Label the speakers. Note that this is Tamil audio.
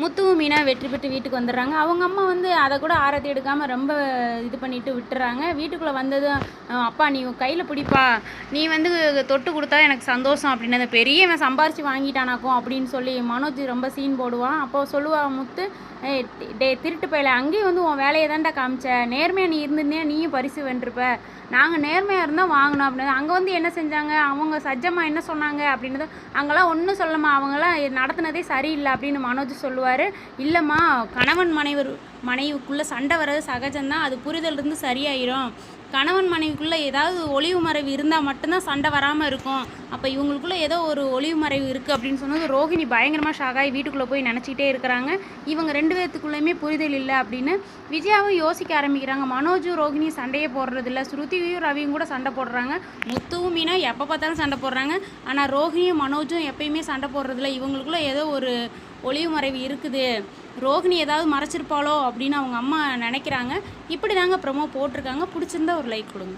Speaker 1: முத்துவும் மீனா வெற்றி பெற்று வீட்டுக்கு வந்துடுறாங்க. அவங்க அம்மா வந்து அதை கூட ஆரத்தி எடுக்காமல் ரொம்ப இது பண்ணிட்டு விட்டுறாங்க. வீட்டுக்குள்ளே வந்ததும் அப்பா நீ கையில் பிடிப்பா, நீ வந்து தொட்டு கொடுத்தா எனக்கு சந்தோஷம் அப்படின்னு, அந்த பெரியவன் சம்பாரித்து வாங்கிட்டானாக்கும் அப்படின்னு சொல்லி மனோஜ் ரொம்ப சீன் போடுவான். அப்போ சொல்லுவா முத்து, டே திருட்டு பையல, அங்கேயும் வந்து உன் வேலையை தான்டா காமிச்ச, நேர்மையாக நீ இருந்திருந்தே நீயும் பரிசு வென்றிருப்ப, நாங்கள் நேர்மையாக இருந்தால் வாங்கினோம் அப்படின்னு. அங்கே வந்து என்ன செஞ்சாங்க அவங்க, சஜ்ஜம்மா என்ன சொன்னாங்க அப்படின்றது, அங்கெல்லாம் ஒன்றும் சொல்லம்மா, அவங்களாம் நடத்துனதே சரியில்லை அப்படின்னு மனோஜ் சொல்லுவார். இல்லைம்மா, கணவன் மனைவிக்குள்ளே சண்டை வர்றது சகஜம்தான், அது புரிதல் இருந்து சரியாயிரும். கணவன் மனைவிக்குள்ளே ஏதாவது ஒளிவு மறைவு இருந்தால் மட்டும்தான் சண்டை வராமல் இருக்கும். அப்போ இவங்களுக்குள்ளே ஏதோ ஒரு ஒளிவு மறைவு இருக்குது அப்படின்னு சொன்னது ரோஹிணி பயங்கரமாக ஷாகாய் வீட்டுக்குள்ளே போய் நினச்சிக்கிட்டே இருக்கிறாங்க. இவங்க 2 பேர்த்துக்குள்ளேயுமே புரிதல் இல்லை அப்படின்னு விஜயாவும் யோசிக்க ஆரம்பிக்கிறாங்க. மனோஜும் ரோஹிணியும் சண்டையே போடுறதில்ல, ஸ்ருதியும் ரவியும் கூட சண்டை போடுறாங்க. முத்துவும் மீனா எப்போ பார்த்தாலும் சண்டை போடுறாங்க. ஆனால் ரோஹிணியும் மனோஜும் எப்பயுமே சண்டை போடுறதில்ல. இவங்களுக்குள்ளே ஏதோ ஒரு ஒளிவு மறைவு இருக்குது, ரோஹிணி ஏதாவது மறைச்சிருப்பாளோ அப்படின்னு அவங்க அம்மா நினைக்கிறாங்க. இப்படி தாங்க ப்ரோமோ போட்டிருக்காங்க. பிடிச்சிருந்தா ஒரு லைக் கொடுங்க.